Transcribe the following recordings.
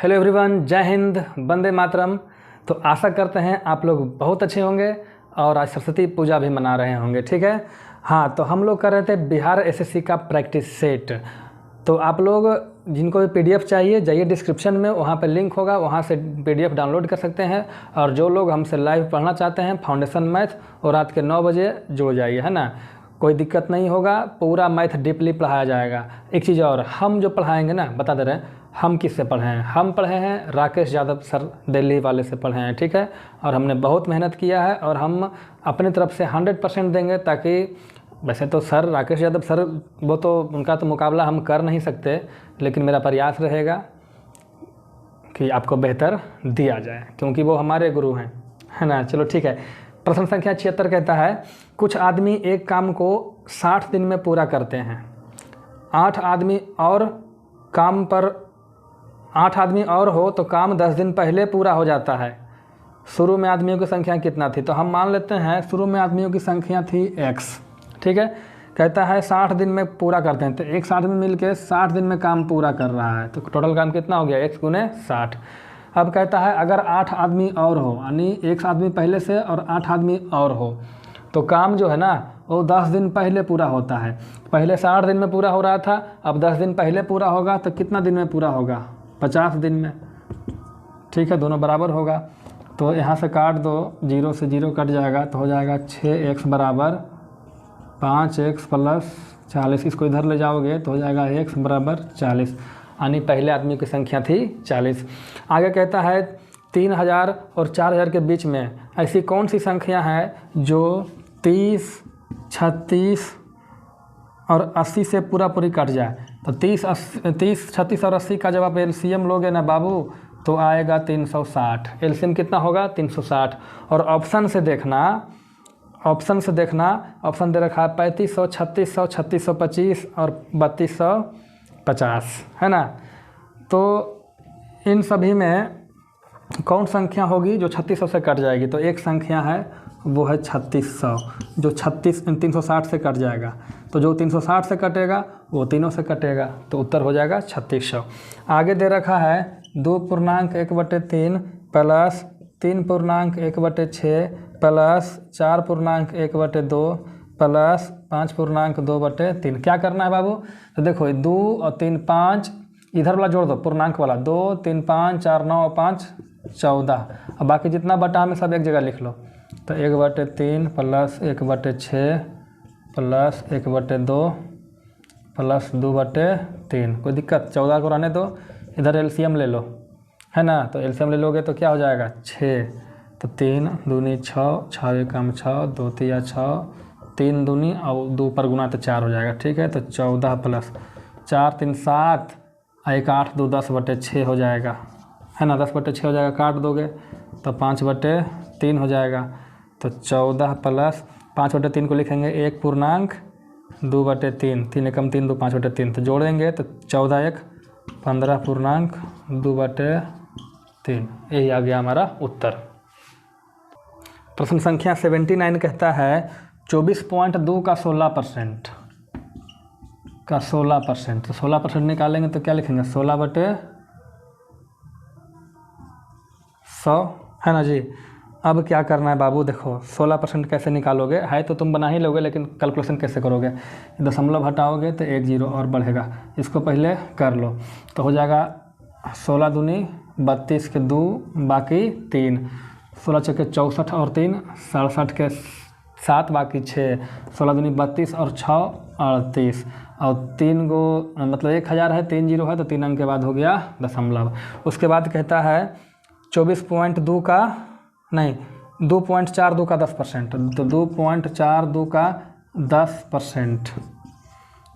Hello everyone, जय हिंद, वंदे मातरम। तो आशा करते हैं आप लोग बहुत अच्छे होंगे और आज सरस्वती पूजा भी मना रहे होंगे। ठीक है। हाँ, तो हम लोग कर रहे थे बिहार एसएससी का प्रैक्टिस सेट। तो आप लोग जिनको भी पीडीएफ चाहिए जाइए डिस्क्रिप्शन में, वहाँ पे लिंक होगा, वहाँ से पीडीएफ डाउनलोड कर सकते हैं। और जो लोग हमसे लाइव पढ़ना चाहते हैं फाउंडेशन मैथ, और रात के 9 बजे जुड़ जाइए, है ना। कोई दिक्कत नहीं होगा, पूरा मैथ डीपली पढ़ाया जाएगा। एक चीज़ और, हम जो पढ़ाएंगे ना, बता दे रहे हैं हम किससे पढ़े हैं। हम पढ़े हैं राकेश यादव सर, दिल्ली वाले से पढ़े हैं। ठीक है। और हमने बहुत मेहनत किया है और हम अपनी तरफ से 100% देंगे, ताकि वैसे तो सर राकेश यादव सर वो तो उनका तो मुकाबला हम कर नहीं सकते, लेकिन मेरा प्रयास रहेगा कि आपको बेहतर दिया जाए, क्योंकि वो हमारे गुरु हैं, है ना। चलो ठीक है। प्रश्न संख्या 76 कहता है, कुछ आदमी एक काम को 60 दिन में पूरा करते हैं। 8 आदमी और हो तो काम 10 दिन पहले पूरा हो जाता है। शुरू में आदमियों की संख्या कितना थी? तो हम मान लेते हैं शुरू में आदमियों की संख्या थी x। ठीक है। कहता है 60 दिन में पूरा करते हैं, तो एक साथ में मिल के 60 दिन में काम पूरा कर रहा है, तो टोटल काम कितना हो गया? x गुने 60। अब कहता है अगर 8 आदमी और हो, यानी एक आदमी पहले से और 8 आदमी और हो, तो काम जो है ना वो 10 दिन पहले पूरा होता है। पहले 60 दिन में पूरा हो रहा था, अब 10 दिन पहले पूरा होगा, तो कितना दिन में पूरा होगा? 50 दिन में। ठीक है, दोनों बराबर होगा। तो यहाँ से काट दो, 0 से 0 कट जाएगा, तो हो जाएगा 6x बराबर 5x प्लस 40। इसको इधर ले जाओगे तो हो जाएगा x बराबर 40, यानी पहले आदमी की संख्या थी 40। आगे कहता है 3000 और 4000 के बीच में ऐसी कौन सी संख्या है जो 30, 36 और 80 से पूरी कट जाए? तो 30, 36 और 80 का जब आप एलसीएम लोगे ना बाबू, तो आएगा 360। एलसीएम कितना होगा? 360। और ऑप्शन से देखना, ऑप्शन दे रखा है 3500, 3600, 3625 और 3250, है ना। तो इन सभी में कौन संख्या होगी जो 3600 से कट जाएगी? तो एक संख्या है वो है 3600, जो 360 से कट जाएगा। तो जो 360 से कटेगा वो तीनों से कटेगा, तो उत्तर हो जाएगा 3600। आगे दे रखा है 2.1/3 प्लस 3.1/6 प्लस 4.1/2 प्लस 5.2/3। क्या करना है बाबू? तो देखो 2 और 3 5, इधर वाला जोड़ दो पूर्णांक वाला, 2 3 5 4 9 5 14। अब बाकी जितना बटा में सब एक जगह लिख लो। तो 1/3 प्लस 1/6 प्लस 1/2 प्लस 2/3। कोई दिक्कत? 14 को रहने दो, इधर एलसीएम ले लो, है ना। तो एलसीएम ले लोगे तो क्या हो जाएगा? 6। तो 3 दूनी 6, 6 एकम 6, 2 तिया 6, 3 दूनी और 2 पर गुना तो 4 हो जाएगा। ठीक है। तो 14 प्लस 4 3 7, 1 8 2 10/6 हो जाएगा, है ना। 10/6 हो जाएगा, काट दोगे तो 5/3 हो जाएगा। तो 14 प्लस 5/3 को लिखेंगे 1.2/3, 3 एकम 3 2 5/3। तो जोड़ेंगे तो 14 1 15.2/3। यही आ गया हमारा उत्तर। प्रश्न संख्या 79 कहता है 24.2 का 16%। तो 16% निकालेंगे तो क्या लिखेंगे? 16/100, है ना जी। अब क्या करना है बाबू? देखो 16% कैसे निकालोगे, है तो तुम बना ही लोगे, लेकिन कैलकुलेशन कैसे करोगे? दशमलव हटाओगे तो 1 0 और बढ़ेगा, इसको पहले कर लो। तो हो जाएगा 16 दूनी 32 के 2 बाकी 3, 16 चौके 64 और 3 67 के 7 बाकी 6, 16 दूनी 32 और 6 38, और 3 गो मतलब 1000 है, 3 0 है, तो 3 अंक के बाद हो गया दशमलव। उसके बाद कहता है 24.2 का नहीं 2.42 का 10%। तो 2.42 का 10%,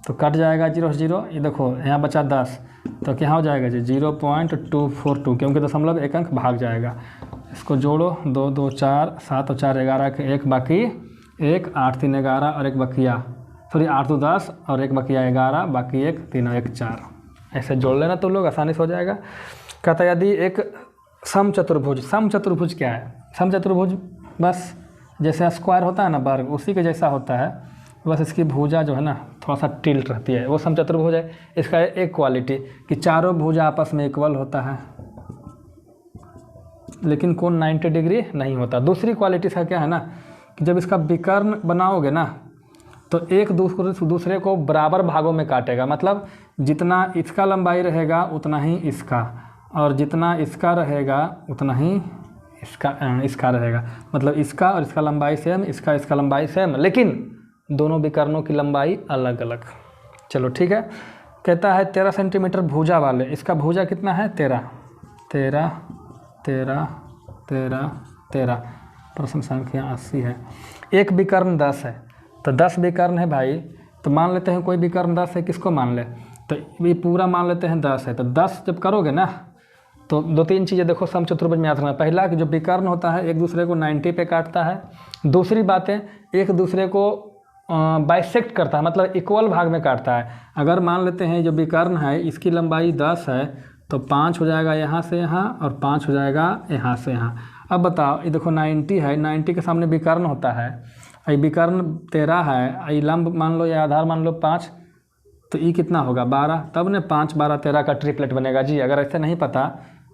तो कट जाएगा 0 0। ये देखो यहाँ बचा 10, तो क्या हो जाएगा जी? 0.242, क्योंकि दशमलव एक अंक भाग जाएगा। इसको जोड़ो, 2 2 4 7 और 4 11 के 1 बाकी 1, 8 3 11 और 1 बकिया, सॉरी 8 2 10 और 1 बकिया 11 बाकी 1 3 और 1 4। ऐसे जोड़ लेना तो लोग आसानी से हो जाएगा। कहता है यदि एक समचतुर्भुज क्या है? समचतुर्भुज बस जैसे स्क्वायर होता है ना, वर्ग, उसी के जैसा होता है, बस इसकी भुजा जो है ना थोड़ा सा टिल्ट रहती है, वो समचतुर्भुज है। इसका एक क्वालिटी कि चारों भुजा आपस में इक्वल होता है, लेकिन कोण 90 डिग्री नहीं होता। दूसरी क्वालिटी का क्या है ना कि जब इसका विकर्ण बनाओगे ना तो एक दूसरे को बराबर भागों में काटेगा, मतलब जितना इसका लंबाई रहेगा उतना ही इसका, और जितना इसका रहेगा उतना ही इसका रहेगा, मतलब इसका और इसका लंबाई सेम, इसका लंबाई सेम, लेकिन दोनों विकर्णों की लंबाई अलग अलग। चलो ठीक है। कहता है 13 सेंटीमीटर भुजा वाले, इसका भुजा कितना है 13, 13 13 13 13, प्रश्न संख्या 80 है। एक विकर्ण 10 है, तो 10 विकर्ण है भाई, तो मान लेते हैं कोई विकर्ण 10 है, किसको मान ले, तो ये पूरा मान लेते हैं 10 है। तो 10 जब करोगे ना तो 2-3 चीज़ें देखो सम चतुर्भुज में याद रखना। पहला कि जो विकर्ण होता है एक दूसरे को 90 पे काटता है। दूसरी बातें एक दूसरे को बाइसेक्ट करता है, मतलब इक्वल भाग में काटता है। अगर मान लेते हैं जो विकर्ण है इसकी लंबाई 10 है तो 5 हो जाएगा यहाँ से यहाँ और 5 हो जाएगा यहाँ से यहाँ। अब बताओ ये देखो 90 है, 90 के सामने विकर्ण होता है, ये विकर्ण 13 है, ये लंब मान लो या आधार मान लो 5, तो ये कितना होगा 12, तब ने 5 12 13 का ट्रिपलेट बनेगा जी। अगर ऐसे नहीं पता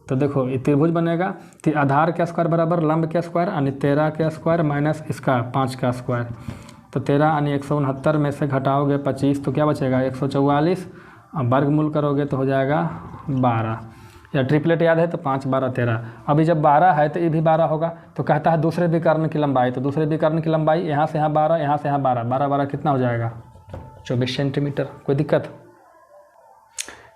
तो देखो ये त्रिभुज बनेगा, तो आधार का स्क्वायर बराबर लंब का स्क्वायर यानी 13 का स्क्वायर माइनस इसका 5 का स्क्वायर। तो 13 यानी 169 में से घटाओगे 25 तो क्या बचेगा 144, और वर्गमूल करोगे तो हो जाएगा 12, या ट्रिपलेट याद है तो 5 12 13। अभी जब 12 है तो ये भी 12 होगा। तो कहता है दूसरे विकर्ण की लंबाई, तो दूसरे विकर्ण की लंबाई यहाँ से यहाँ 12, यहाँ से यहाँ 12, 12 12 कितना हो जाएगा 24 सेंटीमीटर। कोई दिक्कत?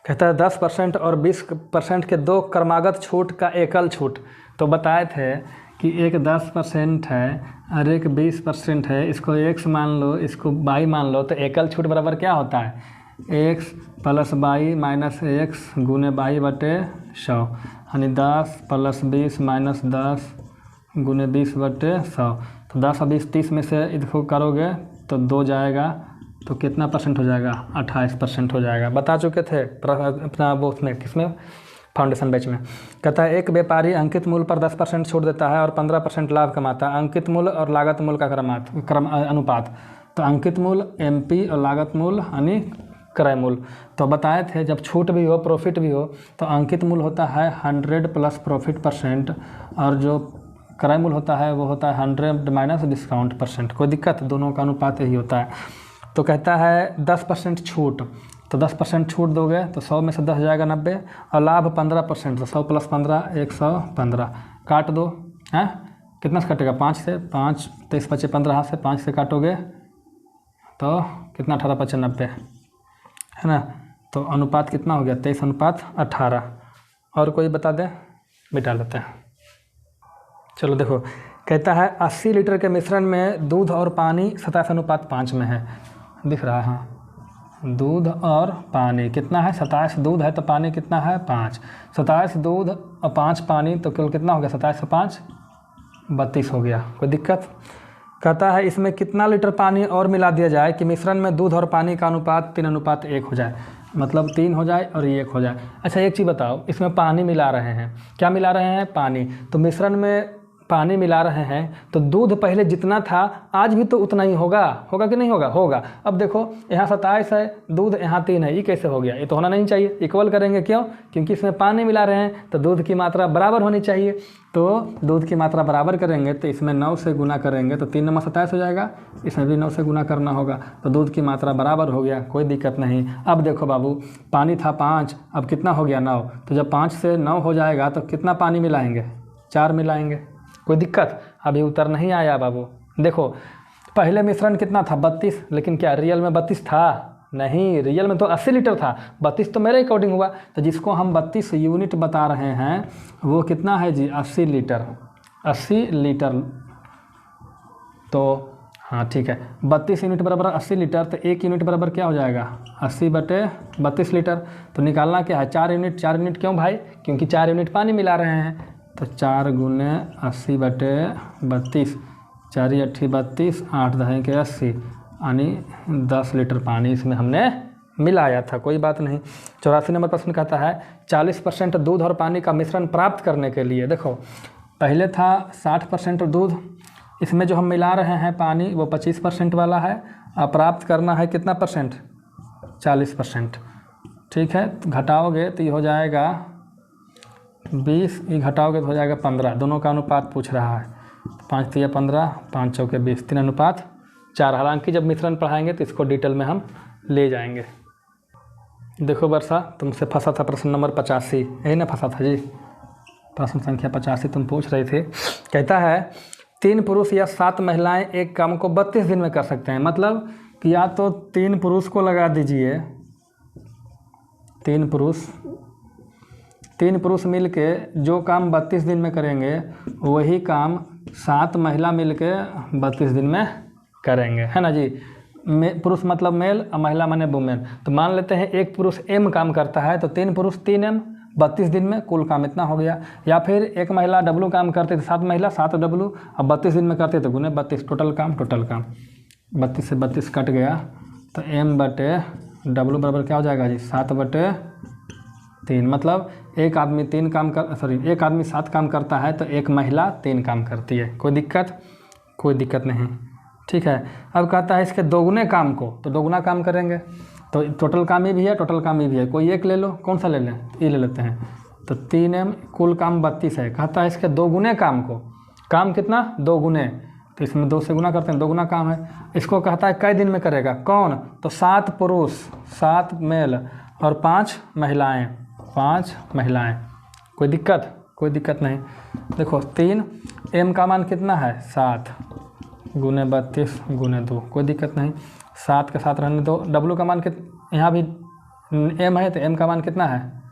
कहता है 10% और 20% के दो क्रमागत छूट का एकल छूट। तो बताए थे कि एक 10% है और एक 20% है, इसको x मान लो, इसको y मान लो, तो एकल छूट बराबर क्या होता है x plus y minus x गुने y बटे 100, यानी 10 प्लस 20 माइनस 10 गुने 20 बटे 100। तो 10 और 20 30 में से इसको करोगे तो 2 जाएगा, तो कितना परसेंट हो जाएगा 28% हो जाएगा। बता चुके थे अपना वो उसमें किसमें फाउंडेशन बैच में। कहता है एक व्यापारी अंकित मूल्य पर 10% छूट देता है और 15% लाभ कमाता है। अंकित मूल्य और लागत मूल्य का अनुपात, तो अंकित मूल्य MP और लागत मूल्य यानी क्रय मूल्य। तो बताए थे जब छूट भी हो प्रॉफिट भी हो तो अंकित मूल्य होता है 100 प्लस प्रॉफिट परसेंट, और जो क्रय मूल्य होता है वो होता है 100 माइनस डिस्काउंट परसेंट। कोई दिक्कत? दोनों का अनुपात यही होता है। तो कहता है 10% छूट, तो 10% छूट दोगे तो 100 में से 10 जाएगा 90, और लाभ 15%, तो 100 प्लस 15 115, काट दो हैं, कितना से कटेगा 5 से, 5 23 बचे 15, से 5 से काटोगे तो कितना 18 बचे 90 है ना। तो अनुपात कितना हो गया 23:18। और कोई बता दे? बिठा लेते हैं। चलो देखो, कहता है 80 लीटर के मिश्रण में दूध और पानी 27:5 में है। दिख रहा है हाँ, दूध और पानी कितना है 27 दूध है तो पानी कितना है 5, 27 दूध और 5 पानी, तो केवल कितना हो गया 27 से 5 32 हो गया। कोई दिक्कत? कहता है इसमें कितना लीटर पानी और मिला दिया जाए कि मिश्रण में दूध और पानी का अनुपात 3:1 हो जाए, मतलब 3 हो जाए और 1 हो जाए। अच्छा एक चीज़ बताओ, इसमें पानी मिला रहे हैं, क्या मिला रहे हैं पानी, तो मिश्रण में पानी मिला रहे हैं तो दूध पहले जितना था आज भी तो उतना ही होगा, होगा कि नहीं होगा? होगा। अब देखो यहाँ 27 है दूध, यहाँ 3 है, ये कैसे हो गया? ये तो होना नहीं चाहिए। इक्वल करेंगे क्यों? क्योंकि इसमें पानी मिला रहे हैं तो दूध की मात्रा बराबर होनी चाहिए। तो दूध की मात्रा बराबर करेंगे तो इसमें 9 से गुना करेंगे तो 3 9 27 हो जाएगा, इसमें भी 9 से गुना करना होगा, तो दूध की मात्रा बराबर हो गया। कोई दिक्कत नहीं। अब देखो बाबू, पानी था 5, अब कितना हो गया 9, तो जब 5 से 9 हो जाएगा तो कितना पानी मिलाएंगे 4 मिलाएंगे। कोई दिक्कत? अभी उत्तर नहीं आया बाबू। देखो पहले मिश्रण कितना था 32, लेकिन क्या रियल में 32 था? नहीं, रियल में तो 80 लीटर था, 32 तो मेरे अकॉर्डिंग हुआ। तो जिसको हम 32 यूनिट बता रहे हैं वो कितना है जी 80 लीटर, 80 लीटर। तो हाँ ठीक है, 32 यूनिट बराबर 80 लीटर, तो 1 यूनिट बराबर क्या हो जाएगा 80/32 लीटर। तो निकालना क्या है 4 यूनिट। 4 यूनिट क्यों भाई? क्योंकि 4 यूनिट पानी मिला रहे हैं, तो 4 गुने 80/32, 4 8 32, 8 10 के 80, यानी 10 लीटर पानी इसमें हमने मिलाया था। कोई बात नहीं। 84 नंबर प्रश्न कहता है 40% दूध और पानी का मिश्रण प्राप्त करने के लिए, देखो पहले था 60% दूध, इसमें जो हम मिला रहे हैं पानी वो 25% वाला है, अब प्राप्त करना है कितना परसेंट 40%। ठीक है, तो घटाओगे तो ये हो जाएगा 20 ये घटाओगे तो हो जाएगा 15। दोनों का अनुपात पूछ रहा है। 5 तिया 15, 5 चौके 20, 3:4। हालांकि जब मिश्रण पढ़ाएंगे तो इसको डिटेल में हम ले जाएंगे। देखो वर्षा, तुमसे फंसा था प्रश्न नंबर 85, यही ना फंसा था जी? प्रश्न संख्या 85 तुम पूछ रहे थे। कहता है 3 पुरुष या 7 महिलाएं एक काम को 32 दिन में कर सकते हैं। मतलब कि या तो 3 पुरुष को लगा दीजिए, 3 पुरुष मिल के जो काम 32 दिन में करेंगे वही काम 7 महिला मिल के 32 दिन में करेंगे, है ना जी? पुरुष मतलब मेल और महिला माने वुमेन। तो मान लेते हैं एक पुरुष m काम करता है तो 3 पुरुष 3m 32 दिन में कुल काम इतना हो गया। या फिर एक महिला W काम करते थे, 7 महिला 7W और 32 दिन में करते तो गुने 32, टोटल काम 32 से 32 कट गया तो m/W बराबर क्या हो जाएगा जी? 7/3। मतलब एक आदमी 7 काम करता है तो एक महिला 3 काम करती है। कोई दिक्कत नहीं, ठीक है। अब कहता है इसके दोगुने काम को, तो दोगुना काम करेंगे तो टोटल काम ही भी है, टोटल काम ही भी है। कोई एक ले लो, कौन सा ले लें? ये ले लेते हैं। तो 3m कुल काम 32 है। कहता है इसके दोगुने काम को, काम कितना? 2 गुने, तो इसमें 2 से गुना करते हैं, 2 गुना काम है। इसको कहता है कई दिन में करेगा? कौन? तो 7 पुरुष 7 मेल और 5 महिलाएं। कोई दिक्कत नहीं। देखो 3m का मान कितना है? 7 गुने 32 गुने 2, कोई दिक्कत नहीं। 7 के साथ रहने दो। W का मान यहाँ भी m है तो m का मान कितना है?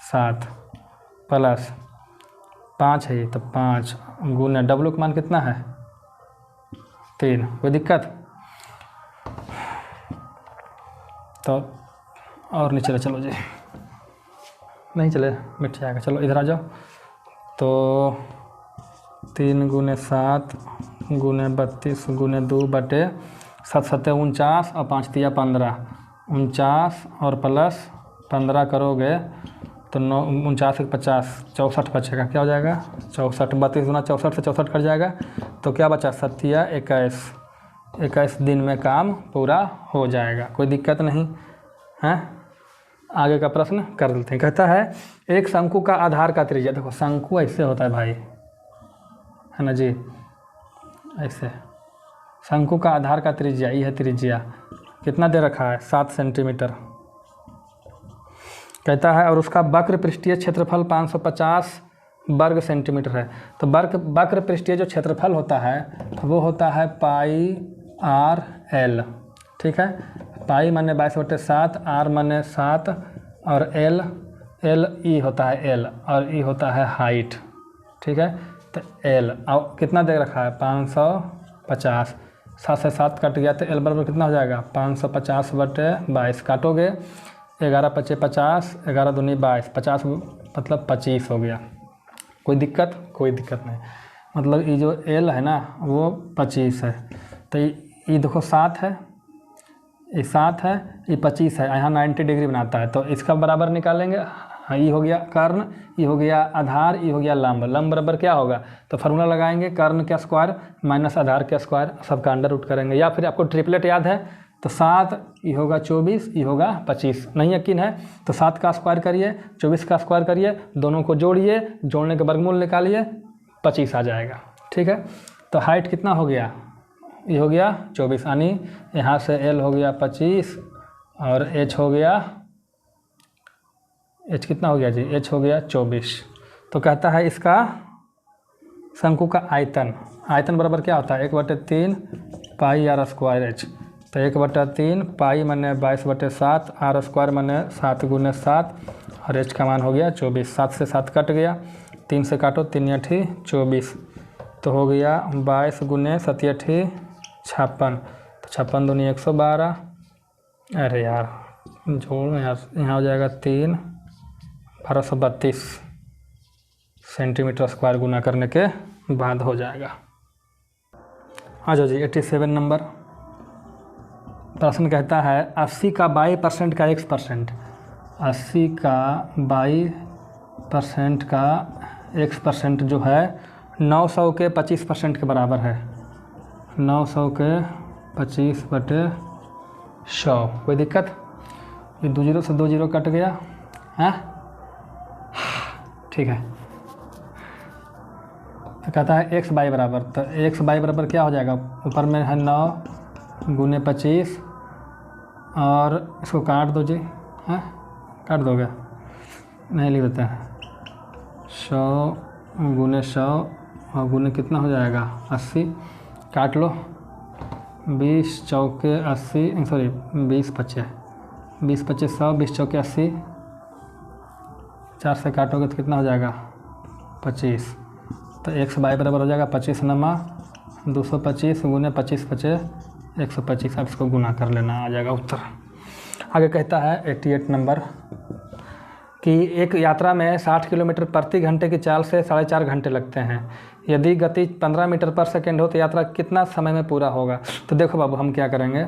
7 प्लस 5 है तो 5 गुने W का मान कितना है? 3, कोई दिक्कत? तो और नीचे चलो जी, नहीं चले मिट जाएगा। चलो इधर आ जाओ। तो 3 गुने 7 गुने 32 गुने 2/7 7 49 और 5 तिया 15, 49 और प्लस 15 करोगे तो 49 1 50, 64 बचेगा। क्या हो जाएगा? 64। 32 गुना 64 से 64 कट जाएगा तो क्या बचा? 7 या 21 दिन में काम पूरा हो जाएगा। कोई दिक्कत नहीं है। आगे का प्रश्न कर लेते हैं। कहता है एक शंकु का आधार का त्रिज्या, देखो शंकु ऐसे होता है भाई, है ना जी? ऐसे शंकु का आधार का त्रिज्या, ये है त्रिज्या, कितना दे रखा है? 7 सेंटीमीटर। कहता है और उसका वक्र पृष्ठीय क्षेत्रफल 550 वर्ग सेंटीमीटर है। तो वक्र पृष्ठीय जो क्षेत्रफल होता है वो होता है πr/l, ठीक है। पाई माने 22/7, r माने 7 और l ई होता है l और ई होता है हाइट, ठीक है। तो l और कितना दे रखा है? 550। 7 से 7 कट गया तो l बराबर कितना हो जाएगा? 550/22। काटोगे 11 × 5 = 50, 11 दूनी 22, 50 मतलब 25 हो गया। कोई दिक्कत नहीं। मतलब ये जो l है ना वो 25 है। तो ये देखो 7 है, ये 7 है, ये 25 है, यहाँ 90 डिग्री बनाता है। तो इसका बराबर निकालेंगे। हाँ, ये हो गया कर्ण, ये हो गया आधार, ये हो गया लंब। लंब बराबर क्या होगा? तो फार्मूला लगाएंगे कर्ण के स्क्वायर माइनस आधार के स्क्वायर, सबका अंडर रूट करेंगे। या फिर आपको ट्रिपलेट याद है तो 7 ये होगा 24, ये होगा 25। नहीं यकीन है तो 7 का स्क्वायर करिए, 24 का स्क्वायर करिए, दोनों को जोड़िए, जोड़ने के वर्गमूल निकालिए, 25 आ जाएगा, ठीक है। तो हाइट कितना हो गया? ये हो गया 24, यानी यहाँ से l हो गया 25 और h हो गया, h कितना हो गया जी? h हो गया 24। तो कहता है इसका शंकु का आयतन बराबर क्या होता है? 1/3 πr²h। तो 1/3 पाई माने 22/7, r² माने 7 × 7 और h का मान हो गया 24। 7 से 7 कट गया, 3 से काटो, 3 × 8 = 24। तो हो गया 22 × 7 × 8 = 56। तो 56 दूनी 112। अरे यार जोड़ यार, यहाँ हो जाएगा 3 1232 सेंटीमीटर स्क्वायर गुना करने के बाद हो जाएगा। आ जाओ जी 87 नंबर प्रश्न। कहता है 80 का 22% का x%, 80 का 22% का x% जो है 900 के 25% के बराबर है। 900 के 25/100। कोई दिक्कत? ये 2 0 से 2 0 कट गया है, ठीक है। तो कहता है एक्स बाई बराबर, तो एक्स बाई बराबर क्या हो जाएगा, ऊपर में है 9 गुने 25 और इसको काट दो जी, हैं काट दोगे, नहीं लिख देते हैं, 100 गुने 100 और गुने कितना हो जाएगा 80, काट लो, 20 चौके 80, सॉरी 20 पच्चे 100, 20 चौके 80, 4 से काटोगे तो कितना हो जाएगा 25, तो एक्स बाई बराबर हो जाएगा 25 नमा 225 गुने 25 पचे 125, अब इसको गुना कर लेना, आ जाएगा उत्तर। आगे कहता है 88 नंबर कि एक यात्रा में 60 किलोमीटर प्रति घंटे की चाल से 4.5 घंटे लगते हैं। यदि गति 15 मीटर पर सेकेंड हो तो यात्रा कितना समय में पूरा होगा। तो देखो बाबू हम क्या करेंगे,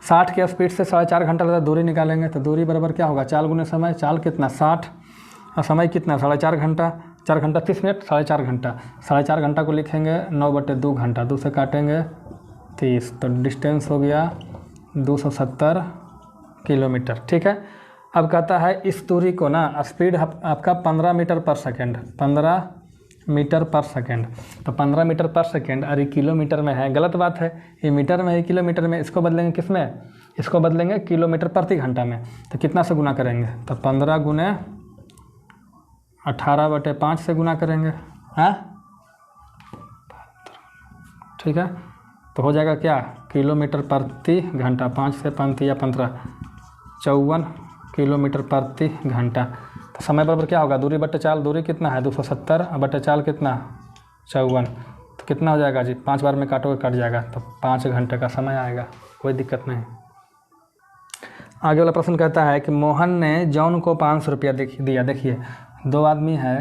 60 के स्पीड से 4.5 घंटा लगता है, दूरी निकालेंगे तो दूरी बराबर क्या होगा, चाल गुने समय, चाल कितना 60 और समय कितना 4.5 घंटा, 4 घंटा 30 मिनट, 4.5 घंटा, 4.5 घंटा को लिखेंगे 9/2 घंटा, 2 से काटेंगे 30, तो डिस्टेंस हो गया 270 किलोमीटर। ठीक है, अब कहता है इस दूरी को ना स्पीड आपका 15 मीटर पर सेकेंड, 15 मीटर पर सेकेंड, तो 15 मीटर पर सेकेंड, अरे किलोमीटर में है, गलत बात है, ये मीटर में है किलोमीटर में, इसको बदलेंगे किस में, इसको बदलेंगे किलोमीटर प्रति घंटा में, तो कितना से गुना करेंगे, तो 15 गुने 18/5 से गुना करेंगे, हाँ ठीक है, तो हो जाएगा क्या, किलोमीटर प्रति घंटा, 5 से 5 या 15 54 किलोमीटर प्रति घंटा। तो समय बराबर क्या होगा, दूरी बट्टे चाल, दूरी कितना है 270 और बट्टे चाल कितना 54, तो कितना हो जाएगा जी, 5 बार में काटोगे कट जाएगा, तो 5 घंटे का समय आएगा, कोई दिक्कत नहीं। आगे वाला प्रश्न कहता है कि मोहन ने जॉन को 500 रुपया दिया। देखिए 2 आदमी है,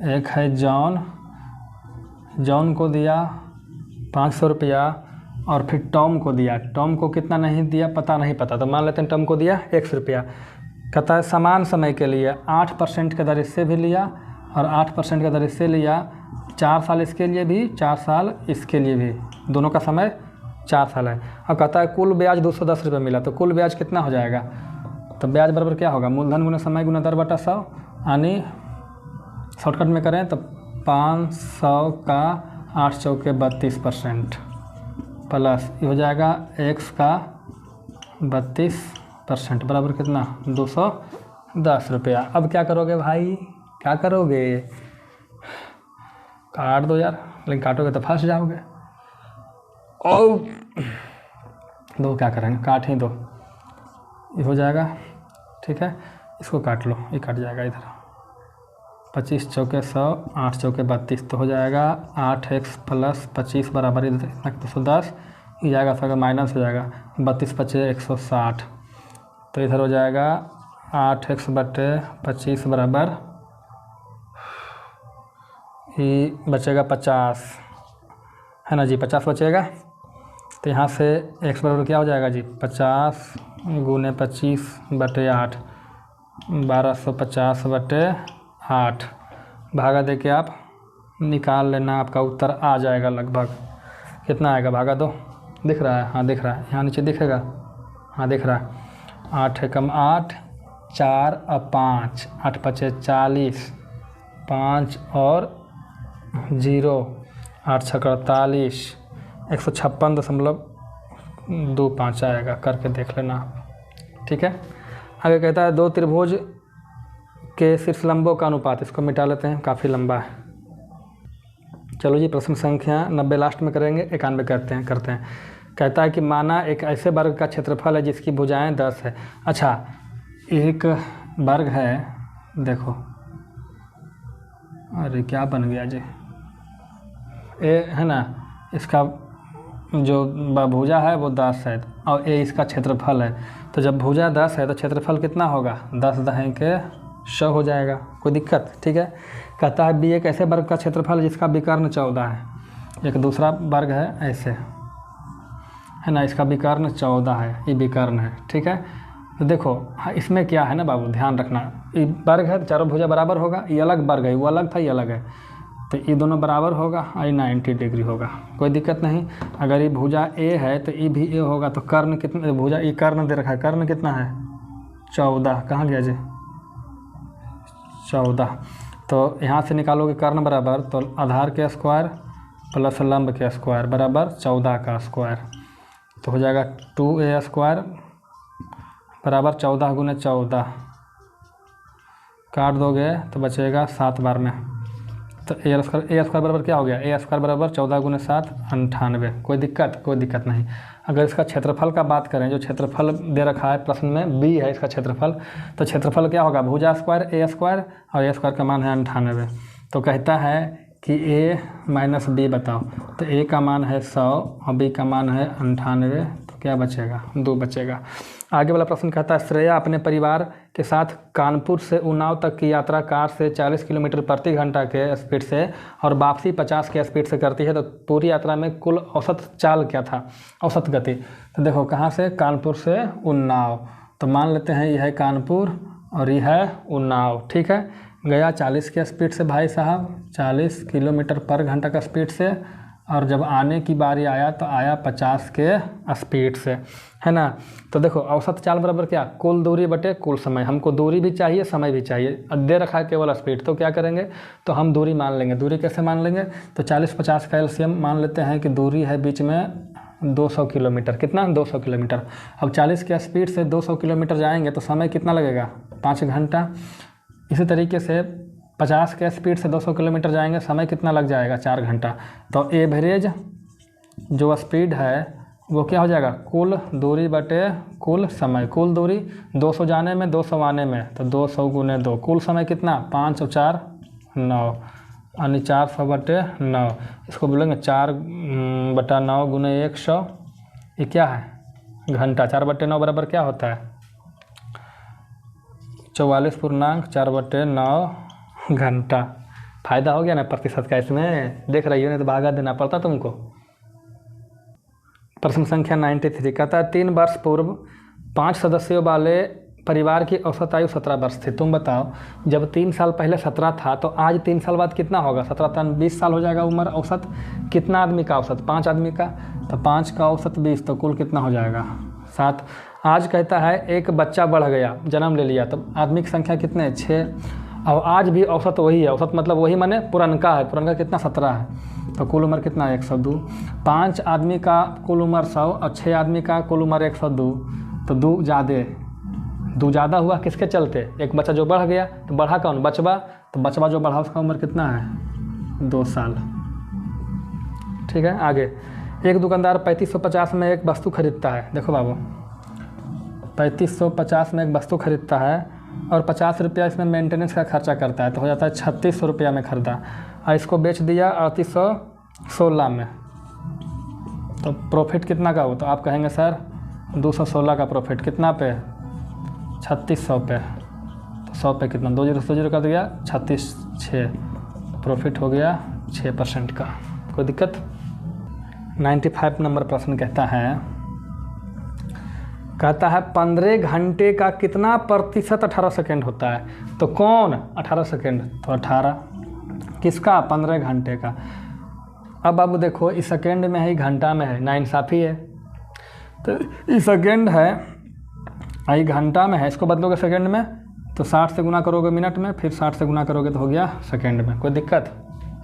एक है जॉन को दिया 500 रुपया और फिर टॉम को दिया, टॉम को कितना नहीं दिया पता, तो मान लेते हैं टॉम को दिया 100 रुपया। कहता है समान समय के लिए 8% के दर इससे भी लिया और 8% के दर इससे लिया, 4 साल इसके लिए भी 4 साल इसके लिए भी, दोनों का समय 4 साल है। और कहता है कुल ब्याज 210 रुपये मिला, तो कुल ब्याज कितना हो जाएगा, तो ब्याज बराबर क्या होगा, मूलधन गुना समय गुना दर बटा 100, यानी शॉर्टकट में करें तो 500 का 8 चौके 32% प्लस ये हो जाएगा x का 32% बराबर कितना 210 रुपया। अब क्या करोगे भाई, क्या करोगे, काट दो यार, लेकिन काटोगे तो फंस जाओगे। और दो क्या करेंगे, काट ही दो, ये हो जाएगा, ठीक है, इसको काट लो, ये कट जाएगा इधर, 25 चौके 100, 8 चौके 32, तो हो जाएगा 8x प्लस 25 बराबर इतना 210, ये जाएगा सर माइनस हो जाएगा, 32 पचे 160, तो इधर हो जाएगा 8x बटे 25 बराबर, ये बचेगा 50 है ना जी, 50 बचेगा, तो यहाँ से x बराबर क्या हो जाएगा जी, 50 गुने 25 बटे 8, 1250 बटे 8, भागा दे के आप निकाल लेना, आपका उत्तर आ जाएगा लगभग, कितना आएगा, भागा दो, दिख रहा है, हाँ दिख रहा है, यहाँ नीचे दिखेगा, हाँ दिख रहा है, 8 एकम 8, 4 और 5, 8 पचे 40, 5 और 0, 8 छक्का 48, 156.25 आएगा, करके देख लेना, ठीक है। आगे कहता है 2 त्रिभुज के शीर्ष लंबों का अनुपात, इसको मिटा लेते हैं, काफ़ी लंबा है। चलो जी, प्रश्न संख्या 90 लास्ट में करेंगे, 91 करते हैं। कहता है कि माना एक ऐसे वर्ग का क्षेत्रफल है जिसकी भुजाएं 10 है। अच्छा, एक वर्ग है, देखो, अरे क्या बन गया जी, ए है ना, इसका जो भुजा है वो 10 है और ए इसका क्षेत्रफल है, तो जब भुजा 10 है तो क्षेत्रफल कितना होगा, 10 दहें के 100 हो जाएगा, कोई दिक्कत, ठीक है। कहता है बी एक ऐसे वर्ग का क्षेत्रफल जिसका विकर्ण 14 है, एक दूसरा वर्ग है ऐसे, है ना, इसका विकर्ण 14 है, ये विकर्ण है, ठीक है। तो देखो हाँ, इसमें क्या है ना बाबू, ध्यान रखना, ये वर्ग है, चारों भुजा बराबर होगा, ये अलग वर्ग है, वो अलग था, ये अलग है, तो ये दोनों बराबर होगा, ये 90 डिग्री होगा, कोई दिक्कत नहीं। अगर ये भुजा ए है तो ये भी ए होगा, तो कर्ण कितना, भुजा ये कर्ण दे रखा है, कर्ण कितना है 14, कहाँ गया जी 14, तो यहाँ से निकालोगे कर्ण बराबर, तो आधार के स्क्वायर प्लस लंब के स्क्वायर बराबर 14 का स्क्वायर, तो हो जाएगा 2a स्क्वायर बराबर 14 गुने 14, काट दोगे तो बचेगा 7 बार में। तो ए स्क्वायर बराबर क्या हो गया, ए स्क्वायर बराबर 14 गुने 7 98। कोई दिक्कत नहीं। अगर इसका क्षेत्रफल का बात करें, जो क्षेत्रफल दे रखा है प्रश्न में बी है इसका क्षेत्रफल, तो क्षेत्रफल क्या होगा, भुजा स्क्वायर ए स्क्वायर, और ए स्क्वायर का मान है 98। तो कहता है कि ए माइनस बी बताओ, तो ए का मान है 100 और बी का मान है 98, तो क्या बचेगा, 2 बचेगा। आगे वाला प्रश्न कहता है श्रेया अपने परिवार के साथ कानपुर से उन्नाव तक की यात्रा कार से 40 किलोमीटर प्रति घंटा के स्पीड से और वापसी 50 के स्पीड से करती है, तो पूरी यात्रा में कुल औसत चाल क्या था, औसत गति। तो देखो कहाँ से, कानपुर से उन्नाव, तो मान लेते हैं यह है कानपुर और यह है उन्नाव, ठीक है। गया 40 के स्पीड से भाई साहब, 40 किलोमीटर पर घंटा का स्पीड से, और जब आने की बारी आया तो आया 50 के स्पीड से, है ना। तो देखो औसत चाल बराबर क्या, कुल दूरी बटे कुल समय। हमको दूरी भी चाहिए, समय भी चाहिए, दे रखा है केवल स्पीड, तो क्या करेंगे, तो हम दूरी मान लेंगे। दूरी कैसे मान लेंगे, तो 40-50 का एलसीएम मान लेते हैं कि दूरी है बीच में 200 किलोमीटर, कितना 200 किलोमीटर। अब 40 के स्पीड से 200 किलोमीटर जाएंगे तो समय कितना लगेगा, 5 घंटा। इसी तरीके से 50 के स्पीड से 200 किलोमीटर जाएंगे, समय कितना लग जाएगा, 4 घंटा। तो एवरेज जो स्पीड है वो क्या हो जाएगा, कुल दूरी बटे कुल समय। कुल दूरी 200 जाने में 200 आने में, तो 200 गुने 2, कुल समय कितना, 5 और 4 9, यानी 400 बटे 9। इसको बोलेंगे 4/9 गुने 100, ये क्या है, घंटा। 4/9 बराबर क्या होता है, 44.4/9 घंटा। फायदा हो गया ना प्रतिशत का, इसमें देख रही हो, नहीं तो भागा देना पड़ता तुमको। प्रश्न संख्या 93 कहता है 3 वर्ष पूर्व 5 सदस्यों वाले परिवार की औसत आयु 17 वर्ष थी। तुम बताओ जब 3 साल पहले 17 था तो आज 3 साल बाद कितना होगा, 17 तो 20 साल हो जाएगा उम्र औसत। कितना आदमी का औसत, 5 आदमी का, तो 5 का औसत 20, तो कुल कितना हो जाएगा 7। आज कहता है एक बच्चा बढ़ गया, जन्म ले लिया, तो आदमी की संख्या कितने, 6। और आज भी औसत वही है, औसत मतलब वही माने पुरनका है, पुरनका कितना 17 है, तो कुल उम्र कितना 102। 5 आदमी का कुल उम्र 100 और 6 आदमी का कुल उम्र 102, तो 2 ज़्यादा हुआ किसके चलते, एक बच्चा जो बढ़ गया, तो बढ़ा कौन, बचवा, तो बचवा जो बढ़ा उसका उम्र कितना है 2 साल, ठीक है। आगे एक दुकानदार 3550 में एक वस्तु खरीदता है, देखो बाबू 3550 में एक वस्तु खरीदता है और 50 रुपया इसमें मेंटेनेंस का खर्चा करता है, तो हो जाता है 3600 रुपया में खरीदा, और इसको बेच दिया 3816 में, तो प्रॉफिट कितना का हो, तो आप कहेंगे सर 216 का प्रॉफिट, कितना पे, 3600 पे, तो 100 पे कितना, 20 कर दिया 36,6, प्रॉफिट हो गया 6% का। कोई दिक्कत। 95 नंबर प्रश्न कहता है 15 घंटे का कितना प्रतिशत 18 सेकेंड होता है, तो कौन 18 सेकेंड, तो 18 किसका, 15 घंटे का। अब बाबू देखो इस सेकेंड में है, घंटा में है, नाइंसाफ़ी है, तो इस सेकेंड है, आई घंटा में है, इसको बदलोगे सेकेंड में, तो 60 से गुना करोगे मिनट में, फिर 60 से गुना करोगे तो हो गया सेकेंड में। कोई दिक्कत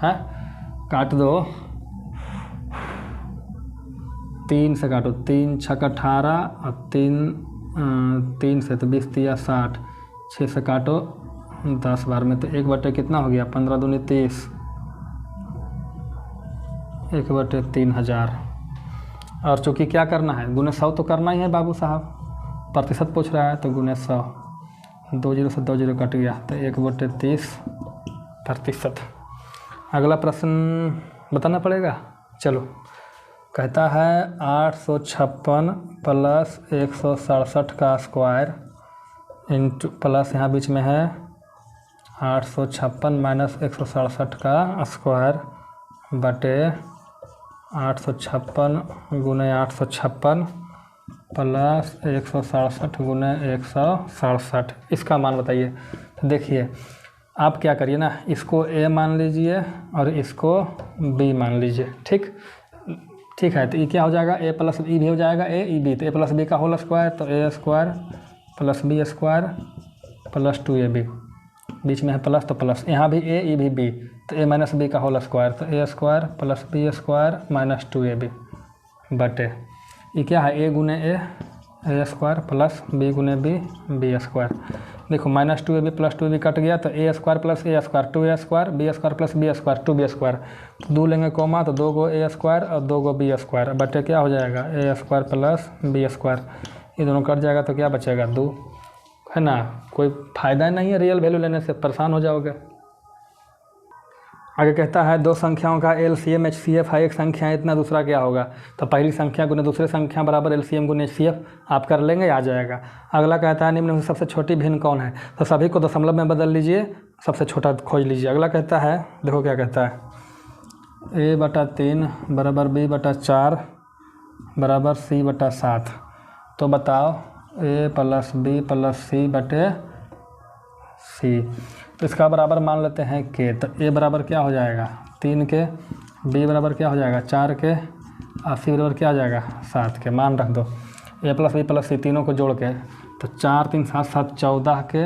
है, काट दो, 3 से काटो, 3 छक 18 और 3 से तो 20 या 60, 6 से काटो 10 बार में, तो 1 बटे कितना हो गया, 15 दूनी 30, 1 बटे 3000। और चूँकि क्या करना है, गुने 100 तो करना ही है बाबू साहब, प्रतिशत पूछ रहा है, तो गुने 100, 2 0 से 2 0 कट गया, तो 1 बटे 30%। अगला प्रश्न बताना पड़ेगा, चलो। कहता है 856 प्लस 167 का स्क्वायर इंटू, प्लस यहाँ बीच में है 856 माइनस 167 का स्क्वायर बटे 856 गुने 856 प्लस 167 गुने 167, इसका मान बताइए। तो देखिए आप क्या करिए ना, इसको a मान लीजिए और इसको b मान लीजिए, ठीक है। तो ये क्या हो जाएगा, a प्लस बी भी हो जाएगा, a e b, तो a प्लस बी का होल स्क्वायर, तो a square plus b square plus 2ab, बीच में है प्लस तो प्लस, यहाँ भी ए ये भी बी, तो ए माइनस बी का होल स्क्वायर, तो A square plus B square minus 2ab बटे ये क्या है, ए गुने ए स्क्वायर प्लस बी गुने बी स्क्वायर। देखो minus 2ab plus 2ab cut गया, तो A square plus A square 2a square, B square plus B square 2b square, तो 2 लेंगे कॉमा तो 2 गो ए स्क्वायर और 2 गो बी स्क्वायर बटे क्या हो जाएगा, ए स्क्वायर प्लस बी स्क्वायर। ये दोनों कट जाएगा तो क्या बचेगा 2, है ना। कोई फ़ायदा नहीं है रियल वैल्यू लेने से, परेशान हो जाओगे। आगे कहता है दो संख्याओं का LCM HCF है, एक संख्या है इतना, दूसरा क्या होगा, तो पहली संख्या गुने दूसरी संख्या बराबर LCM गुने HCF आप कर लेंगे, आ जाएगा। अगला कहता है निम्न में सबसे छोटी भिन्न कौन है, तो सभी को दशमलव में बदल लीजिए, सबसे छोटा खोज लीजिए। अगला कहता है, देखो क्या कहता है, a/3 बराबर b/4 बराबर c/7, तो बताओ a प्लस बी प्लस सी बटे सी, तो इसका बराबर मान लेते हैं के, तो a बराबर क्या हो जाएगा 3 के, b बराबर क्या हो जाएगा 4 के, और c बराबर क्या हो जाएगा 7 के। मान रख दो a प्लस बी प्लस सी तीनों को जोड़ के, तो 4 3 7 7 14 के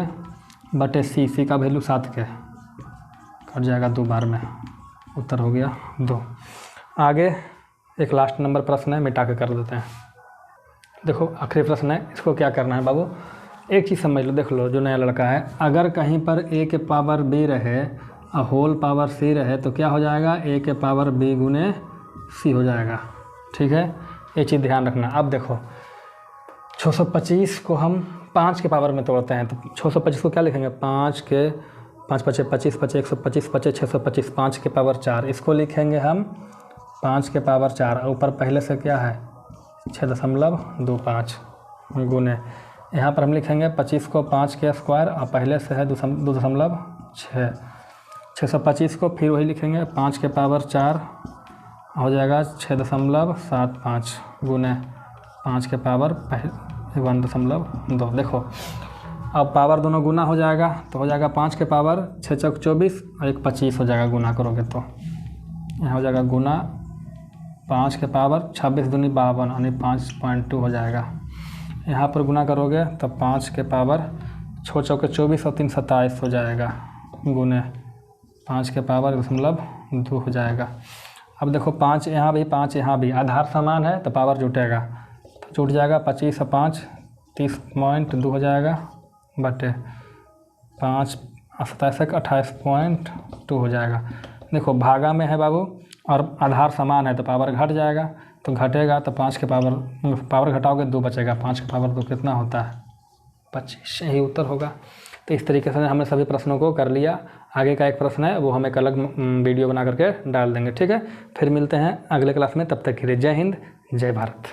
बटे सी का वैल्यू 7 के, कट जाएगा 2 बार में, उत्तर हो गया 2। आगे एक लास्ट नंबर प्रश्न है, मिटा के कर देते हैं। देखो आखिरी प्रश्न है, इसको क्या करना है बाबू, एक चीज़ समझ लो, देख लो जो नया लड़का है, अगर कहीं पर a के पावर b रहे और होल पावर c रहे तो क्या हो जाएगा, a के पावर b गुने c हो जाएगा, ठीक है, ये चीज़ ध्यान रखना। अब देखो 625 को हम 5 के पावर में तोड़ते हैं, तो 625 को क्या लिखेंगे, 5 के 5 5 25 5 125 5 625, 5 के पावर 4, इसको लिखेंगे हम 5 के पावर 4, ऊपर पहले से क्या है 6.25 गुने, यहाँ पर हम लिखेंगे 25 को 5 के स्क्वायर और पहले से है 2.6, 625 को फिर वही लिखेंगे 5 के पावर 4 हो जाएगा 6.75 गुने 5 के पावर 1.2। देखो अब पावर दोनों गुना हो जाएगा, तो हो जाएगा 5 के पावर 6 चौक 24 और 1 25 हो जाएगा, गुना करोगे तो यहाँ हो जाएगा गुना 5 के पावर 26 दूनी 52 यानी 5.2 हो जाएगा। यहाँ पर गुना करोगे तो 5 के पावर 6 चौके 24 और 3 27 हो जाएगा, गुने 5 के पावर 2 हो जाएगा। अब देखो 5 यहाँ भी 5 यहाँ भी, आधार समान है तो पावर जुटेगा, तो जुट जाएगा 25 और 5 30.2 हो जाएगा बटे 5 27 28.2 हो जाएगा। देखो भागा में है बाबू और आधार समान है तो पावर घट जाएगा, तो घटेगा तो 5 के पावर घटाओगे 2 बचेगा, 5 के पावर 2 कितना होता है 25, यही उत्तर होगा। तो इस तरीके से हमने सभी प्रश्नों को कर लिया। आगे का एक प्रश्न है वो हम एक अलग वीडियो बना करके डाल देंगे, ठीक है। फिर मिलते हैं अगले क्लास में, तब तक के लिए जय हिंद जय भारत।